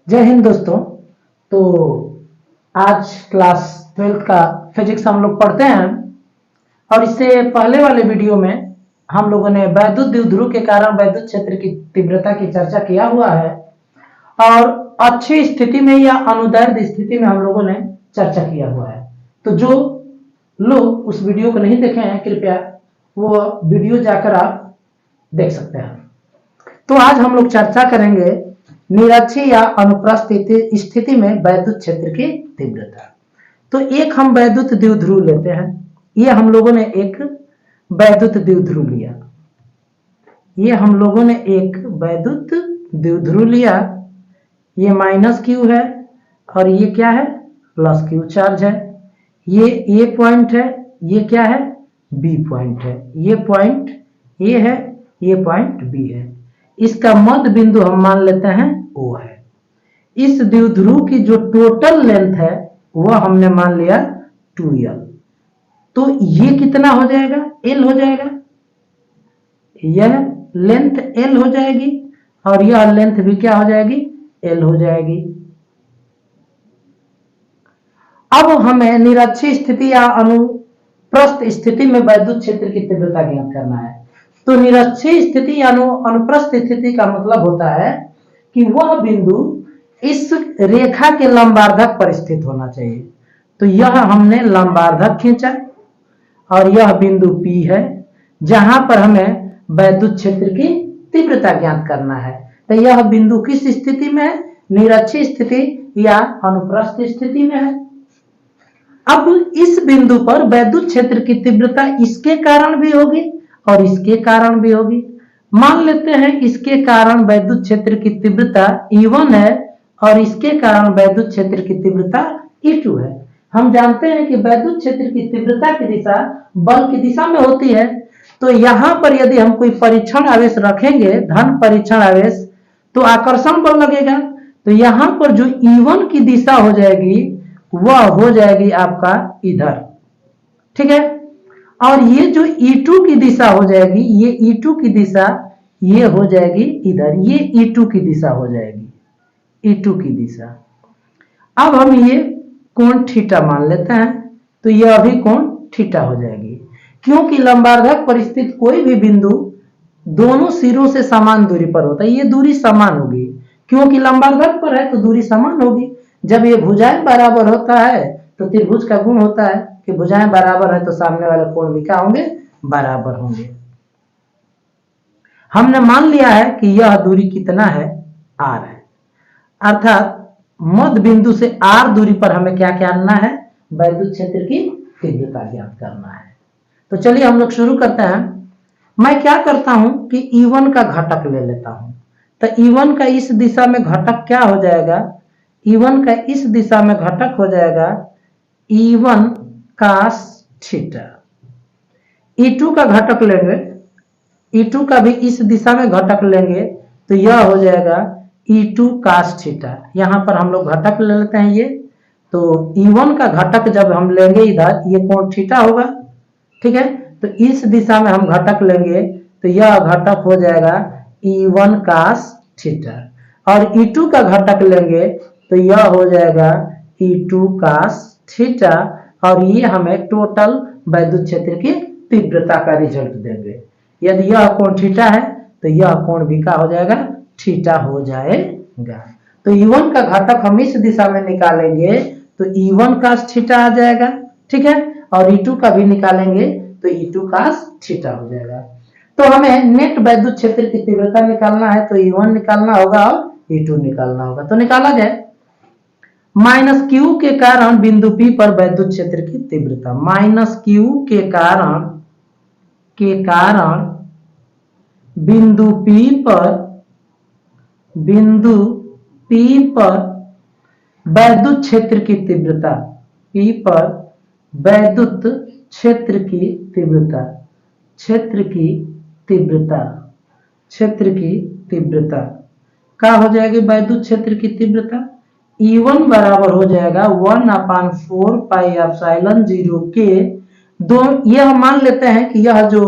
जय हिंद दोस्तों। तो आज क्लास 12th का फिजिक्स हम लोग पढ़ते हैं और इससे पहले वाले वीडियो में हम लोगों ने वैद्युत द्विध्रुव के कारण वैद्युत क्षेत्र की तीव्रता की चर्चा किया हुआ है और अच्छी स्थिति में या अनुदैर्ध्य स्थिति में हम लोगों ने चर्चा किया हुआ है। तो जो लोग उस वीडियो को नहीं देखे हैं कृपया वो वीडियो जाकर आप देख सकते हैं। तो आज हम लोग चर्चा करेंगे निरक्षीय या अनुप्रस्थ स्थिति में वैद्युत क्षेत्र की तीव्रता। तो एक हम वैद्युत द्विध्रुव लेते हैं। ये हम लोगों ने एक वैद्युत द्विध्रुव लिया। ये हम लोगों ने एक वैद्युत द्विध्रुव लिया। ये माइनस क्यू है और ये क्या है, प्लस क्यू चार्ज है। ये ए पॉइंट है, ये क्या है, बी पॉइंट है। ये पॉइंट ए है, ये पॉइंट बी है। इसका मध्य बिंदु हम मान लेते हैं ओ है। इस द्विध्रुव की जो टोटल लेंथ है वह हमने मान लिया 2l। तो ये कितना हो जाएगा, l हो जाएगा। यह लेंथ l हो जाएगी और यह लेंथ भी क्या हो जाएगी, l हो जाएगी। अब हमें निरक्षीय स्थिति या अनुप्रस्थ स्थिति में वैद्युत क्षेत्र की तीव्रता ज्ञात करना है। तो निरक्षीय स्थिति या अनुप्रस्थ स्थिति का मतलब होता है कि वह बिंदु इस रेखा के लंबार्धक पर स्थित होना चाहिए। तो यह हमने लंबार्धक खींचा और यह बिंदु P है जहां पर हमें वैद्युत क्षेत्र की तीव्रता ज्ञात करना है। तो यह बिंदु किस स्थिति में है, निरक्षीय स्थिति या अनुप्रस्थ स्थिति में है। अब इस बिंदु पर वैद्युत क्षेत्र की तीव्रता इसके कारण भी होगी और इसके कारण भी होगी। मान लेते हैं इसके कारण वैद्युत क्षेत्र की तीव्रता E1 है और इसके कारण वैद्युत क्षेत्र की तीव्रता E2 है। हम जानते हैं कि वैद्युत क्षेत्र की तीव्रता की दिशा बल की दिशा में होती है। तो यहां पर यदि हम कोई परीक्षण आवेश रखेंगे, धन परीक्षण आवेश, तो आकर्षण बल लगेगा। तो यहां पर जो E1 की दिशा हो जाएगी वह हो जाएगी आपका इधर, ठीक है। और ये जो E2 की दिशा हो जाएगी, ये E2 की दिशा ये हो जाएगी इधर, ये E2 की दिशा हो जाएगी, E2 की दिशा। अब हम ये कोण थीटा मान लेते हैं। तो यह भी कोण थीटा हो जाएगी क्योंकि लंबार्धक पर स्थित कोई भी बिंदु दोनों सिरों से समान दूरी पर होता है। ये दूरी समान होगी क्योंकि लंबार्धक पर है तो दूरी समान होगी। जब ये भुजाएं बराबर होता है तो त्रिभुज का गुण होता है कि भुजाएं बराबर है तो सामने वाले कोण भी क्या होंगे, बराबर होंगे। हमने मान लिया है कि यह दूरी कितना है, r है। अर्थात मध्य बिंदु से r दूरी पर हमें क्या करना है, वैद्युत क्षेत्र की तीव्रता ज्ञात करना है। तो चलिए हम लोग शुरू करते हैं। मैं क्या करता हूं कि E1 का घटक ले लेता हूं। तो E1 का इस दिशा में घटक क्या हो जाएगा, E1 का इस दिशा में घटक हो जाएगा E1 cos थीटा। E2 का घटक लेंगे, E2 का भी इस दिशा में घटक लेंगे तो यह हो जाएगा E2 cos थीटा। यहां पर हम लोग घटक ले लेते हैं। ये तो E1 का घटक जब हम लेंगे इधर, ये कोण थीटा होगा, ठीक है। तो इस दिशा में हम घटक लेंगे तो यह घटक हो जाएगा E1 cos थीटा और E2 का घटक लेंगे तो यह हो जाएगा E2 cos थीटा और ये हमें टोटल वैद्युत क्षेत्र की तीव्रता का रिजल्ट देंगे। यदि यह कोण थीटा है तो यह कोण भी क्या हो जाएगा, थीटा हो जाएगा। तो E1 का घटक हम इस दिशा में निकालेंगे तो E1 cos थीटा आ जाएगा, ठीक है। और E2 का भी निकालेंगे तो E2 cos थीटा हो जाएगा। तो हमें नेट वैद्युत क्षेत्र की तीव्रता निकालना है तो E1 निकालना होगा और E2 निकालना होगा। तो निकाला जाए। माइनस क्यू के कारण बिंदु P पर वैद्युत क्षेत्र की तीव्रता, माइनस क्यू के कारण बिंदु P पर वैद्युत क्षेत्र की तीव्रता, P पर वैद्युत क्षेत्र की तीव्रता क्या हो जाएगी, वैद्युत क्षेत्र की तीव्रता E1 बराबर हो जाएगा 1/4 पाई एप्सिलॉन 0 के दो। ये हम मान लेते हैं कि यह जो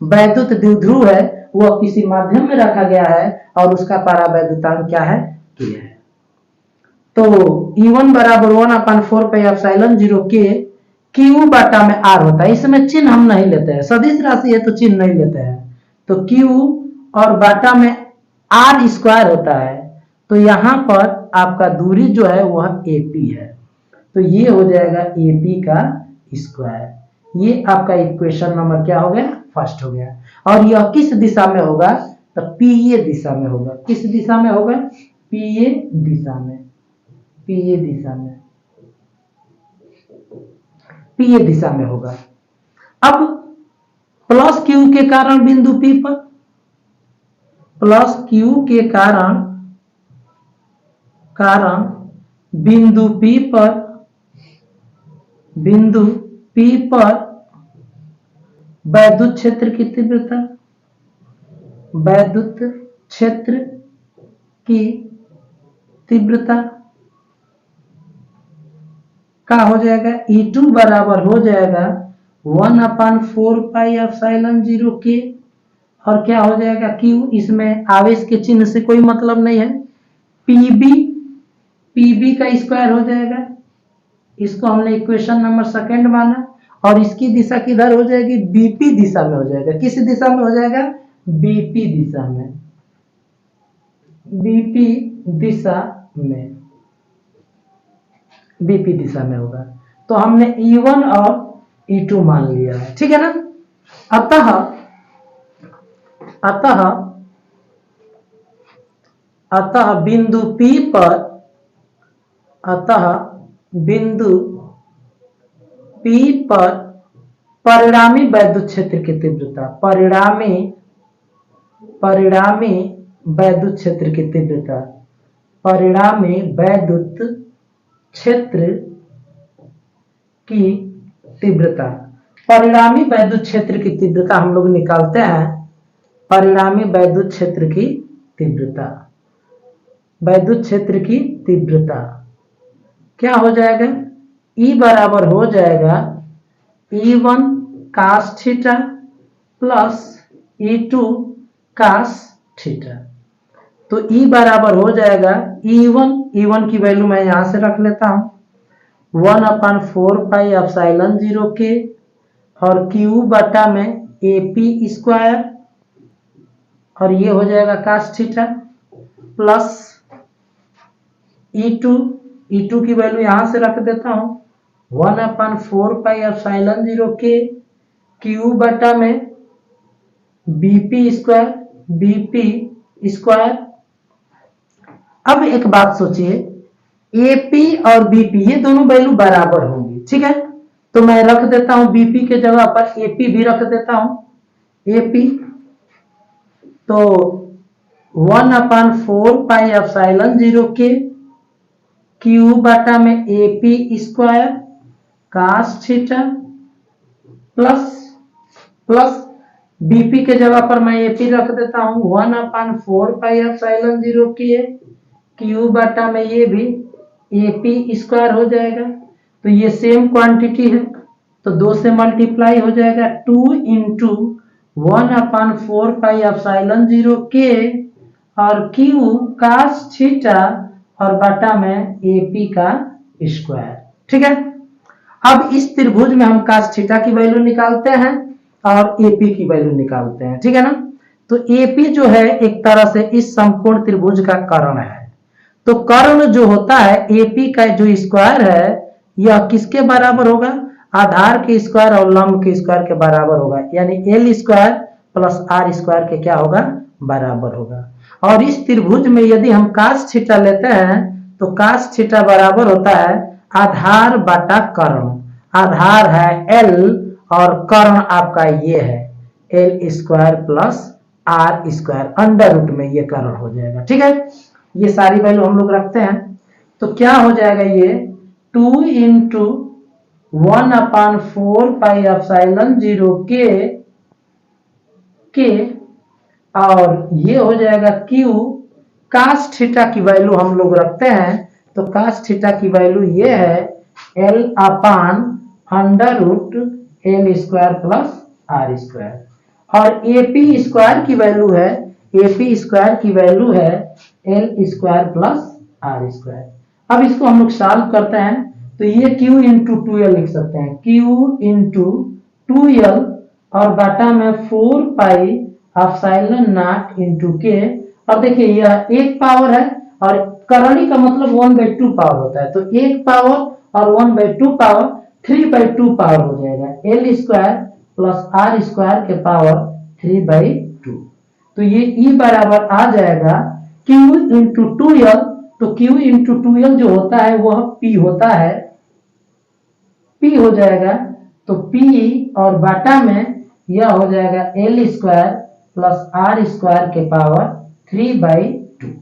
वैद्युत द्विध्रुव है वह किसी माध्यम में रखा गया है और उसका परावैद्युतांक क्या है, K है। तो E1 बराबर 1/4πε0 के Q बटा में R होता है। इसमें चिन्ह हम नहीं लेते हैं, सदिश राशि है तो चिन्ह नहीं लेते हैं। तो Q और बाटा में R स्क्वायर होता है, तो यहाँ पर आपका दूरी जो है वह AP है, तो ये हो जाएगा AP का स्क्वायर। ये आपका इक्वेशन नंबर क्या हो गया, फर्स्ट हो गया। और यह किस दिशा में होगा, तो PA दिशा में होगा। किस दिशा में होगा, PA दिशा में, PA दिशा में, PA दिशा में होगा। अब प्लस Q के कारण बिंदु P पर, प्लस Q के कारण बिंदु P पर, बिंदु P पर वैद्युत क्षेत्र की तीव्रता, वैद्युत क्षेत्र की तीव्रता का हो जाएगा E2 बराबर हो जाएगा 1/4πε0 के, और क्या हो जाएगा Q, इसमें आवेश के चिन्ह से कोई मतलब नहीं है, PB का स्क्वायर हो जाएगा। इसको हमने इक्वेशन नंबर सेकंड माना, और इसकी दिशा किधर हो जाएगी, BP दिशा में हो जाएगा। किस दिशा में हो जाएगा, BP दिशा में, BP दिशा में, BP दिशा में होगा। तो हमने E1 और E2 मान लिया है, ठीक है ना। अतः बिंदु P पर, परिणामी वैद्युत क्षेत्र की तीव्रता, परिणामी वैद्युत क्षेत्र की तीव्रता, परिणामी वैद्युत क्षेत्र की तीव्रता, परिणामी वैद्युत क्षेत्र की तीव्रता हम लोग निकालते हैं। परिणामी वैद्युत क्षेत्र की तीव्रता, वैद्युत क्षेत्र की तीव्रता क्या हो जाएगा, E बराबर हो जाएगा E1 cos theta plus E2 cos theta. तो E बराबर हो जाएगा E1 की वैल्यू मैं यहां से रख लेता हूं 1/4πε0 के, और Q बटा में AP स्क्वायर, और ये हो जाएगा cos थीटा प्लस E2 की वैल्यू यहां से रख देता हूं 1/4πε0 के Q बटा में BP स्क्वायर। अब एक बात सोचिए, AP और BP ये दोनों वैल्यू बराबर होंगी, ठीक है। तो मैं रख देता हूं BP के जगह पर AP भी रख देता हूं, AP तो 1/4πε0 के Q बटा में AP square cos theta plus BP के जगह पर मैं AP रख देता हूं 1/4πε0 के Q बटा में ये भी AP स्क्वायर हो जाएगा। तो ये सेम क्वांटिटी है, तो 2 से मल्टीप्लाई हो जाएगा 2 × 1/4πε0 के और Q cos थीटा और बटा में AP का स्क्वायर, ठीक है। अब इस त्रिभुज में हम cos थीटा की वैल्यू निकालते हैं और AP की वैल्यू निकालते हैं, ठीक है ना। तो AP जो है एक तरह से इस संपूर्ण त्रिभुज का कर्ण है। तो कर्ण जो होता है AP का जो स्क्वायर है यह किसके बराबर होगा, आधार के स्क्वायर और लंब के स्क्वायर के बराबर होगा, यानी L square plus R square के क्या होगा, बराबर होगा। और इस त्रिभुज में यदि हम cos थीटा लेते हैं तो cos थीटा बराबर होता है आधार बटा कर्ण। आधार है L और कर्ण आपका ये है L square plus R square, under root में ये कर्ण हो जाएगा, ठीक है। ये सारी वैल्यू हम लोग रखते हैं, तो क्या हो जाएगा ये 2 × 1/4πε0 के और ये हो जाएगा Q cos थीटा की वैल्यू हम लोग रखते हैं, तो cos थीटा की वैल्यू ये है L/√L square plus R square, और AP स्क्वायर की वैल्यू है L square plus R square. अब इसको हम लोग सॉल्व करते हैं, तो ये Q इंटू 2L लिख सकते हैं, Q इंटू 2L और बाटा में 4 पाई एप्सिलॉन नॉट इंटू के। अब देखिए यह एक पावर है और करणी का मतलब 1/2 पावर होता है, तो एक पावर और 1/2 पावर 3/2 पावर हो जाएगा, L square plus R square के पावर 3/2। तो ये E बराबर आ जाएगा Q इंटू 2L, तो Q इंटू 2L जो होता है वह P होता है, P हो जाएगा, तो P और बाटा में यह हो जाएगा L square plus R square के पावर 3/2।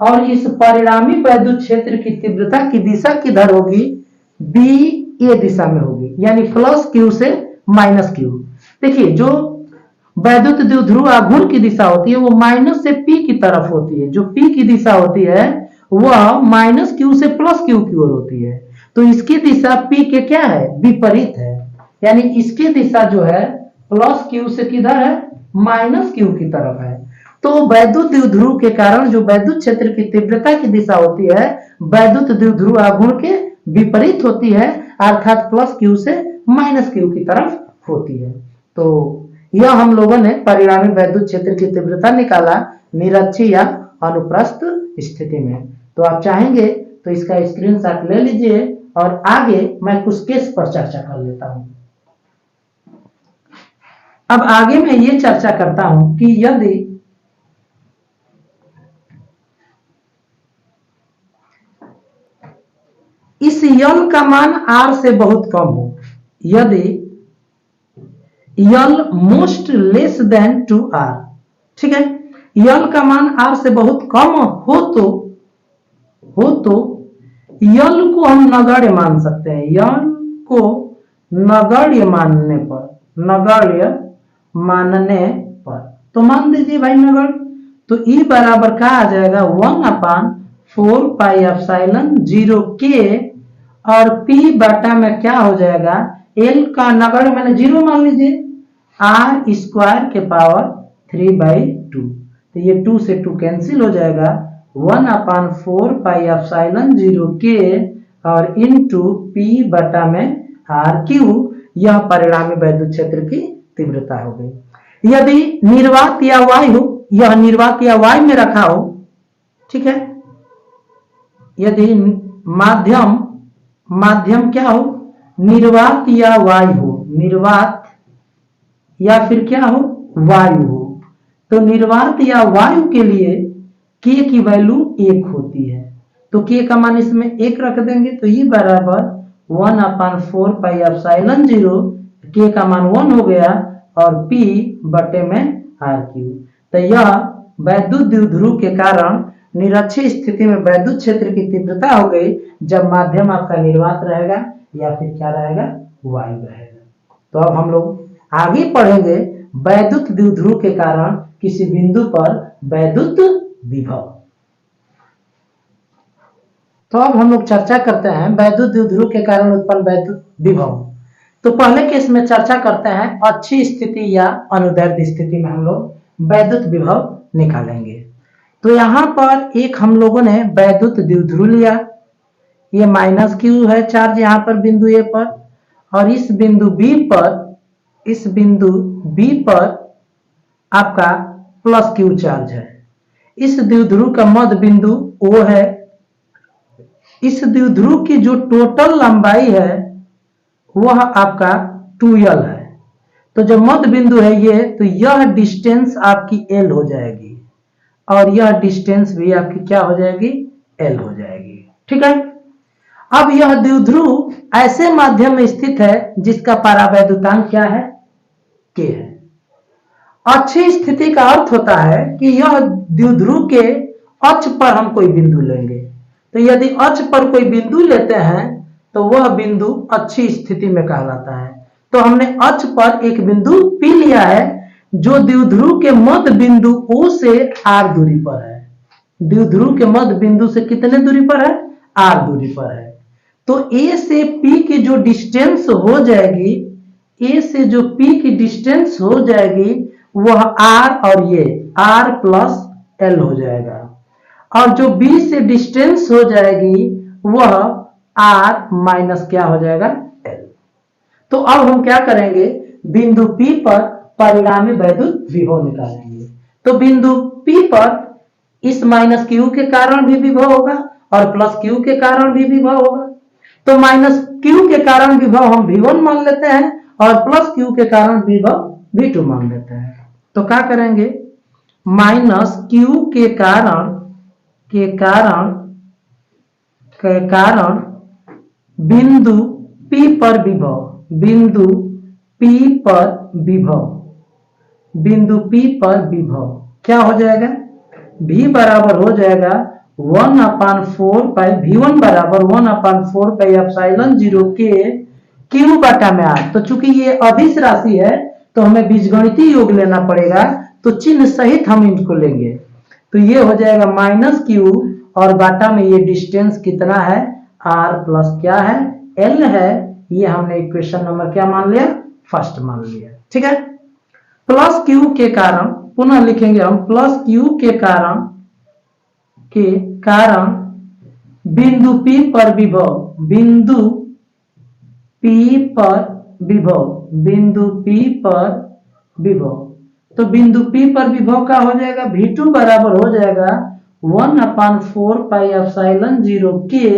और इस परिणामी वैद्युत क्षेत्र की तीव्रता की दिशा किधर होगी, B ये दिशा में होगी, यानी प्लस Q से माइनस Q। देखिए जो वैद्युत द्विध्रुव आघूर्ण की दिशा होती है वो माइनस से P की तरफ होती है, जो P की दिशा होती है वह माइनस Q से प्लस Q की ओर होती है, तो इसकी दिशा P के क्या है, विपरीत है, यानी इसकी दिशा जो है प्लस Q से किधर है, माइनस Q की तरफ है। तो वैद्युत द्विध्रुव के कारण जो वैद्युत क्षेत्र की तीव्रता की दिशा होती है वैद्युत द्विध्रुव आघूर्ण के विपरीत होती है, अर्थात प्लस Q से माइनस Q की तरफ होती है। तो यह हम लोगों ने परिणामी वैद्युत क्षेत्र की तीव्रता निकाला निरक्षीय या अनुप्रस्थ स्थिति में। तो आप चाहेंगे तो इसका स्क्रीनशॉट ले लीजिए और आगे मैं कुछ केस पर चर्चा कर लेता हूं। अब आगे मैं ये चर्चा करता हूं कि यदि इस यल का मान R से बहुत कम हो, यदि यल मोस्ट लेस देन 2R, ठीक है, यल का मान R से बहुत कम हो तो यल को हम नगण्य मान सकते हैं, यल को नगण्य मानने पर तो मान दीजिए भाई नगण्य, तो E बराबर क्या आ जाएगा 1/4 पाई एप्सिलॉन 0 के, और P बटा में क्या हो जाएगा, L का नगण्य मैंने 0 मान लीजिए, R स्क्वायर के पावर 3/2, तो ये 2 से 2 कैंसिल हो जाएगा, 1/4 पाई एप्सिलॉन 0 के और इनटू P बटा में RQ, यह परिणामी वैद्युत क्षेत्र की तीव्रता हो गई। यदि निर्वात या वायु, यह निर्वात या वायु में रखा हो, ठीक है, यदि माध्यम क्या हो, निर्वात या वायु हो, निर्वात या फिर क्या हो, वायु हो, तो निर्वात या वायु के लिए K की वैल्यू 1 होती है, तो K का मान इसमें 1 रख देंगे, तो ये बराबर 1/4 पाई एप्सिलॉन 0, K का मान 1 हो गया और P बटे में RQ। तो यह वैद्युत द्विध्रुव के कारण निरक्षीय स्थिति में वैद्युत क्षेत्र की तीव्रता हो गई जब माध्यम आपका निर्वात रहेगा या फिर क्या रहेगा, वायु रहेगा। तो अब हम लोग आगे पढ़ेंगे वैद्युत द्विध्रुव के कारण किसी बिंदु पर वैद्युत विभव। तो अब हम लोग चर्चा करते हैं वैद्युत द्विध्रुव के कारण उत्पन्न वैद्युत विभव। तो पहले केस में चर्चा करते हैं अच्छी स्थिति या अनुदैर्ध्य स्थिति में हम लोग वैद्युत विभव निकालेंगे। तो यहाँ पर एक हम लोगों ने वैद्युत द्विध्रुव लिया, ये माइनस Q है चार्ज यहाँ पर बिंदु A पर, और इस बिंदु B पर आपका प्लस Q चार्ज है। इस द्विध्रुव का मध्य बिंदु O है, इस द्विध्रुव की जो टोटल लंबाई है वह आपका 2L है, तो जो मध्य बिंदु है ये, तो यह डिस्टेंस आपकी L हो जाएगी और यह डिस्टेंस भी आपकी क्या हो जाएगी, L हो जाएगी, ठीक है। अब यह द्विध्रुव ऐसे माध्यम में स्थित है जिसका परावैद्युतांक क्या है, K है। अच्छी स्थिति का अर्थ होता है कि यह द्विध्रुव के अक्ष पर हम कोई बिंदु लेंगे, तो यदि अक्ष पर कोई बिंदु लेते हैं तो वह बिंदु अच्छी स्थिति में कहलाता है। तो हमने अक्ष पर एक बिंदु P लिया है जो द्विध्रुव के मध्य बिंदु O से R दूरी पर है, द्विध्रुव के मध्य बिंदु से कितने दूरी पर है, R दूरी पर है। तो A से P की जो डिस्टेंस हो जाएगी, A से जो P की डिस्टेंस हो जाएगी वह R और ये R प्लस L हो जाएगा, और जो B से डिस्टेंस हो जाएगी वह आर माइनस क्या हो जाएगा एल। तो अब हम क्या करेंगे, बिंदु P पर परिणामी वैद्युत विभव निकालेंगे। तो बिंदु P पर इस माइनस Q के कारण भी विभव होगा और प्लस Q के कारण भी विभव होगा। तो माइनस Q के कारण विभव हम V1 मान लेते हैं और प्लस Q के कारण विभव V2 मान लेते हैं। तो क्या करेंगे, माइनस Q के कारण बिंदु P पर विभव, बिंदु P पर विभव क्या हो जाएगा, V बराबर हो जाएगा 1/4 पाई, V1 बराबर 1/4 पाई एप्सिलॉन 0 के Q बटा में R। तो चूंकि ये अदिश राशि है तो हमें बीजगणितीय योग लेना पड़ेगा, तो चिन्ह सहित हम इनको लेंगे। तो ये हो जाएगा माइनस Q और बाटा में ये डिस्टेंस कितना है, R प्लस क्या है L है। ये हमने इक्वेशन नंबर क्या मान लिया, फर्स्ट मान लिया। ठीक है, प्लस Q के कारण, पुनः लिखेंगे हम, प्लस Q के कारण बिंदु P पर विभव, बिंदु P पर विभव। तो बिंदु P पर विभव का हो जाएगा V2 बराबर हो जाएगा 1/4 पाई एप्सिलॉन 0 के,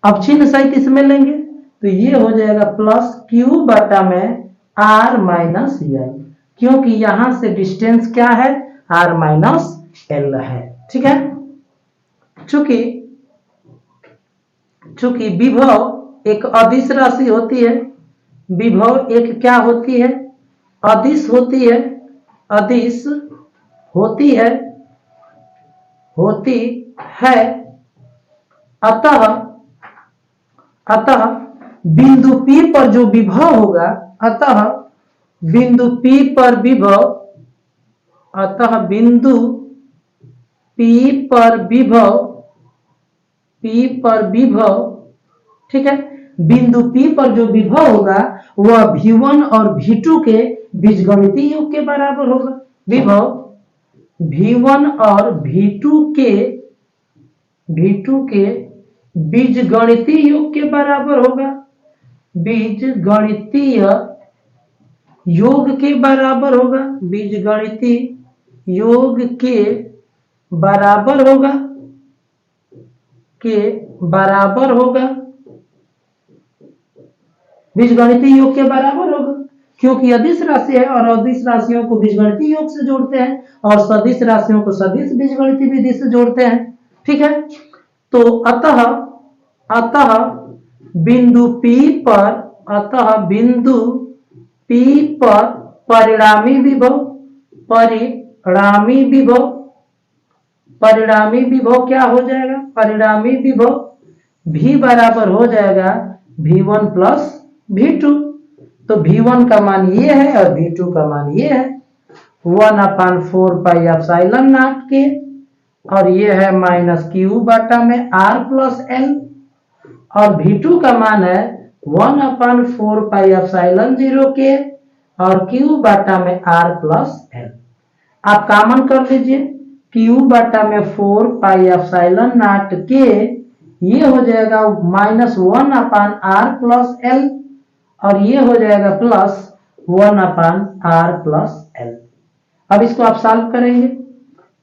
अब चिन्ह सहित इसमें लेंगे तो ये हो जाएगा प्लस Q बटा में R माइनस L, क्योंकि यहां से डिस्टेंस क्या है, R माइनस L है। ठीक है, चूंकि विभव एक अदिश राशि होती है, विभव एक क्या होती है, अदिश होती है, अतः बिंदु P पर जो विभव होगा, अतः बिंदु P पर विभव, ठीक है, बिंदु P पर जो विभव होगा वह V1 और V2 के बीजगणितीय योग के बराबर होगा। विभव V1 और V2 के बीजगणितीय योग के बराबर होगा, बीजगणितीय योग के बराबर होगा, बीजगणितीय योग के बराबर होगा, बीजगणितीय योग के बराबर होगा, क्योंकि अदिश राशि है और अदिश राशियों को बीजगणितीय योग से जोड़ते हैं और सदिश राशियों को सदिश बीजगणितीय विधि से जोड़ते हैं। ठीक है, तो अतः बिंदु P पर परिणामी विभव क्या हो जाएगा, परिणामी विभव V बराबर हो जाएगा V1 प्लस V2। तो V1 का मान ये है और V2 का मान ये है 1/4 पाई एप्सिलॉन नॉट के, और ये है माइनस Q बटा में R प्लस L, और V2 का मान है 1/4 पाई एप्सिलॉन 0 के और Q बटा में R प्लस L। आप कॉमन कर लीजिए, Q बटा में 4 पाई एप्सिलॉन नॉट के, ये हो जाएगा -1/R प्लस L, और ये हो जाएगा प्लस 1/R प्लस L। अब इसको आप सॉल्व करेंगे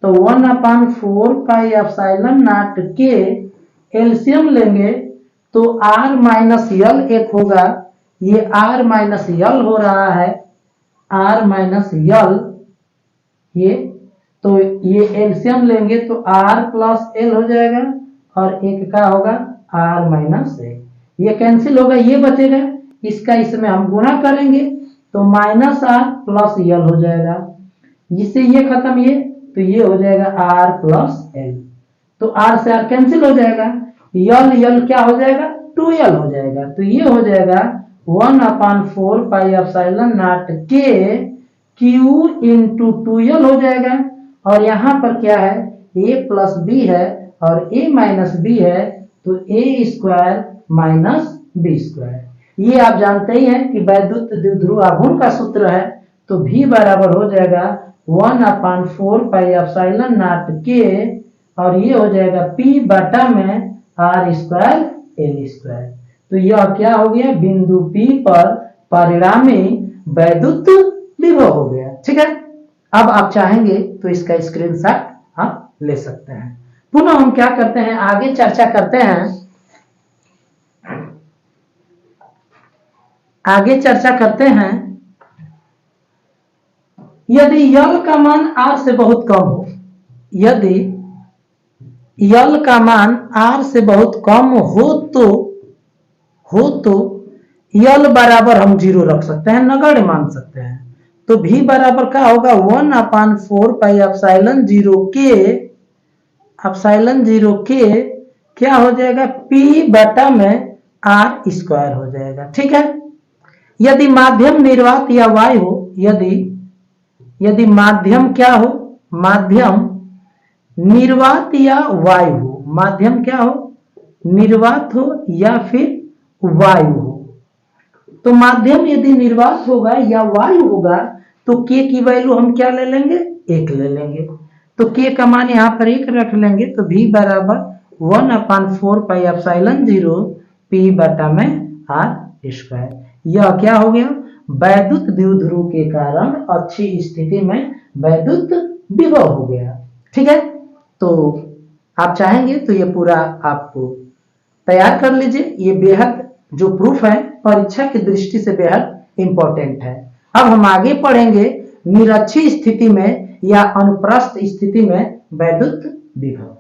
तो 1/4 पाई एप्सिलॉन नॉट के एलसीएम लेंगे तो R माइनस L एक होगा, ये R माइनस L हो रहा है, R माइनस L, ये तो ये एलसीएम लेंगे तो R प्लस L हो जाएगा और एक का होगा R माइनस L, ये कैंसिल होगा, ये बचेगा, इसका इसमें हम गुणा करेंगे तो माइनस R प्लस L हो जाएगा, जिससे ये खत्म, ये तो ये हो जाएगा R प्लस L, तो R से R कैंसिल हो जाएगा, L क्या हो जाएगा 2L हो जाएगा, तो ये हो जाएगा 1/4 पाई एप्सिलॉन नॉट के Q इंटू 2L हो जाएगा, और यहाँ पर क्या है A प्लस B है और A माइनस B है, तो A square minus B square. ये आप जानते ही हैं कि वैद्युत द्विध्रुव आघूर्ण का सूत्र है, तो V बराबर हो जाएगा 1/4 पाई एप्सिलॉन नॉट के, और ये हो जाएगा P बटा में आर स्क्वायर एल स्क्वायर। तो यह क्या हो गया, बिंदु P पर परिणामी वैद्युत विभव हो गया। ठीक है, अब आप चाहेंगे तो इसका स्क्रीनशॉट आप ले सकते हैं। पुनः हम क्या करते हैं, आगे चर्चा करते हैं, आगे चर्चा करते हैं। यदि यल का मान आर से बहुत कम हो, यदि यल का मान आर से बहुत कम हो तो यल बराबर हम 0 रख सकते हैं, नगण्य मान सकते हैं। तो v बराबर क्या होगा, 1/4 पाई एप्सिलॉन 0 के क्या हो जाएगा, p बटा में r स्क्वायर हो जाएगा। ठीक है, यदि माध्यम निर्वात या वायु हो, यदि माध्यम क्या हो, माध्यम निर्वात या वायु हो, माध्यम क्या हो, निर्वात हो या फिर वायु हो, तो माध्यम यदि निर्वात होगा या वायु होगा तो k की वैल्यू हम क्या ले लेंगे, 1 ले लेंगे। तो k का मान यहाँ पर 1 रख लेंगे। तो v बराबर 1/4 पाई एप्सिलॉन 0 p बटा में r स्क्वायर। यह क्या हो गया, वैद्युत द्विध्रुव के कारण अच्छी स्थिति में वैद्युत विभव हो गया। ठीक है, तो आप चाहेंगे तो ये पूरा आपको तैयार कर लीजिए। ये बेहद जो प्रूफ है परीक्षा की दृष्टि से बेहद इंपॉर्टेंट है। अब हम आगे पढ़ेंगे निरक्षीय स्थिति में या अनुप्रस्थ स्थिति में वैद्युत विभव।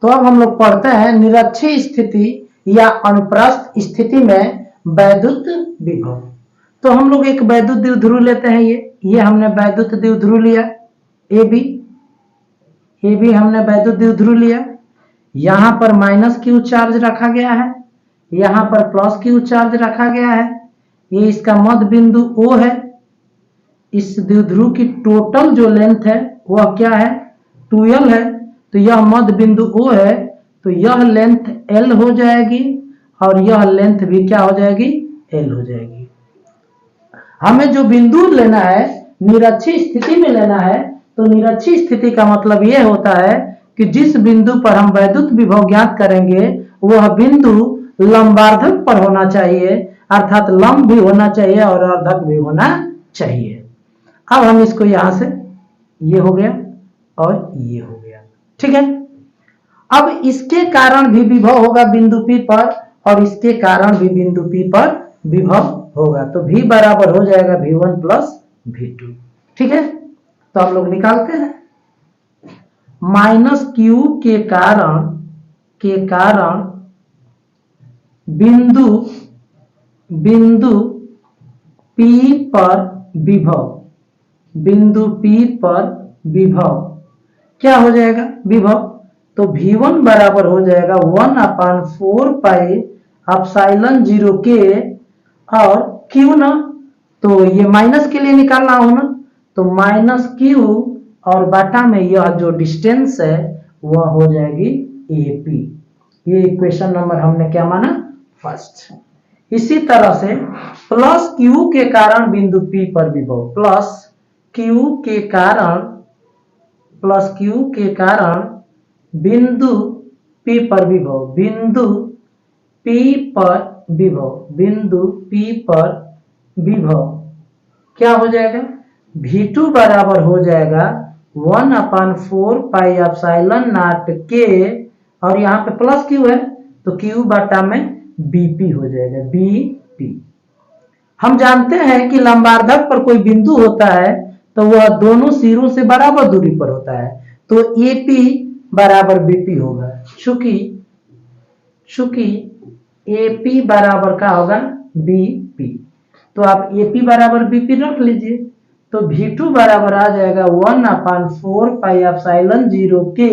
तो अब हम लोग पढ़ते हैं निरक्षीय स्थिति या अनुप्रस्थ स्थिति में वैद्युत विभव। तो हम लोग एक वैद्युत द्विध्रुव लेते हैं, ये हमने वैद्युत द्विध्रुव लिया, ए बी हमने वैद्युत द्विध्रुव लिया। यहां पर माइनस क्यू चार्ज रखा गया है, यहां पर प्लस क्यू चार्ज रखा गया है। ये इसका मध्य बिंदु O है। इस द्विध्रुव की टोटल जो लेंथ है वह क्या है, 2l है। तो यह मध्य बिंदु O है, तो यह लेंथ l हो जाएगी और यह लेंथ भी क्या हो जाएगी, l हो जाएगी। हमें जो बिंदु लेना है निरक्षीय स्थिति में लेना है, तो निरक्षीय स्थिति का मतलब यह होता है कि जिस बिंदु पर हम वैद्युत विभव ज्ञात करेंगे वह बिंदु लंबार्धक पर होना चाहिए, अर्थात लंब भी होना चाहिए और अर्धक भी होना चाहिए। अब हम इसको यहां से, ये हो गया और ये हो गया। ठीक है, अब इसके कारण भी विभव होगा बिंदु P पर और इसके कारण भी बिंदु P पर विभव होगा। तो V बराबर हो जाएगा V1 प्लस V2। ठीक है, तो हम लोग निकालते हैं। माइनस Q के कारण बिंदु P पर विभव, बिंदु P पर विभव क्या हो जाएगा, विभव। तो V1 बराबर हो जाएगा 1/4 पाई एप्सिलॉन 0 के और Q ना, तो ये माइनस के लिए निकालना हो ना, तो माइनस Q और बाटा में यह जो डिस्टेंस है वह हो जाएगी AP। ये इक्वेशन नंबर हमने क्या माना, फर्स्ट। इसी तरह से प्लस Q के कारण बिंदु P पर विभव, प्लस Q के कारण बिंदु P पर विभव, बिंदु P पर विभव क्या हो जाएगा, V2 बराबर हो जाएगा 1/4 पाई एप्सिलॉन नॉट के और यहाँ पे प्लस Q है तो Q बटा में BP हो जाएगा, BP। हम जानते हैं कि लंबार्धक पर कोई बिंदु होता है तो वह दोनों सिरों से बराबर दूरी पर होता है, तो AP बराबर BP होगा। चूंकि AP बराबर का होगा BP, तो आप AP बराबर BP रख लीजिए। तो V2 बराबर आ जाएगा 1/4 पाई एप्सिलॉन 0 के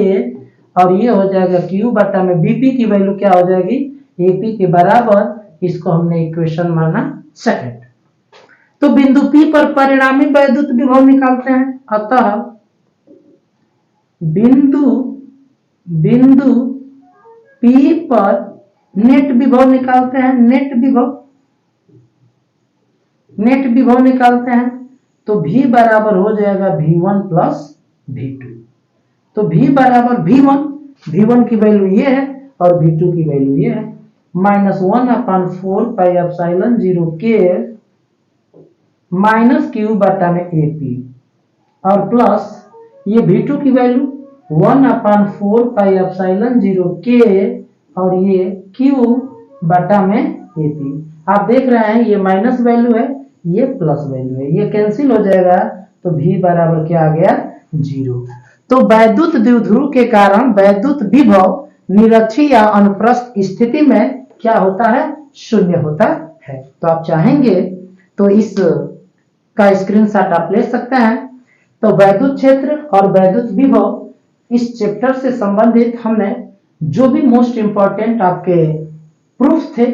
और ये हो जाएगा Q बटा में BP की वैल्यू क्या हो जाएगी, AP के बराबर। इसको हमने इक्वेशन माना सेकंड। तो बिंदु P पर परिणामी वैद्युत विभव निकालते हैं। अतः बिंदु P पर नेट विभव निकालते हैं, नेट विभव निकालते हैं। तो V बराबर हो जाएगा V1 प्लस V2। तो V बराबर V1 V1 की वैल्यू ये है और V2 की वैल्यू ये है, -1/4 पाई एप्सिलॉन 0 के माइनस क्यू बटा में AP और प्लस ये V2 की वैल्यू 1/4 पाई एप्सिलॉन 0 के और ये Q बटा में AP। आप देख रहे हैं ये माइनस वैल्यू है, ये प्लस वैल्यू है, ये कैंसिल हो जाएगा तो V बराबर क्या आ गया 0। तो वैद्युत द्विध्रुव के कारण वैद्युत विभव निरक्षीय या अनुप्रस्थ स्थिति में क्या होता है, शून्य होता है। तो आप चाहेंगे तो इस का स्क्रीनशॉट आप ले सकते हैं। तो वैद्युत क्षेत्र और वैद्युत विभव इस चैप्टर से संबंधित हमने जो भी मोस्ट इंपॉर्टेंट आपके प्रूफ थे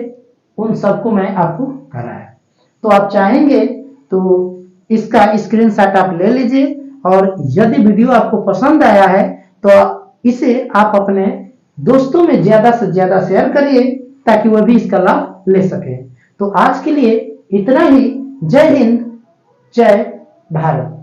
उन सबको मैं आपको कराया। तो आप चाहेंगे तो इसका स्क्रीनशॉट आप ले लीजिए और यदि वीडियो आपको पसंद आया है तो इसे आप अपने दोस्तों में ज्यादा से ज्यादा शेयर करिए ताकि वह भी इसका लाभ ले सके। तो आज के लिए इतना ही। जय हिंद, जय भारत।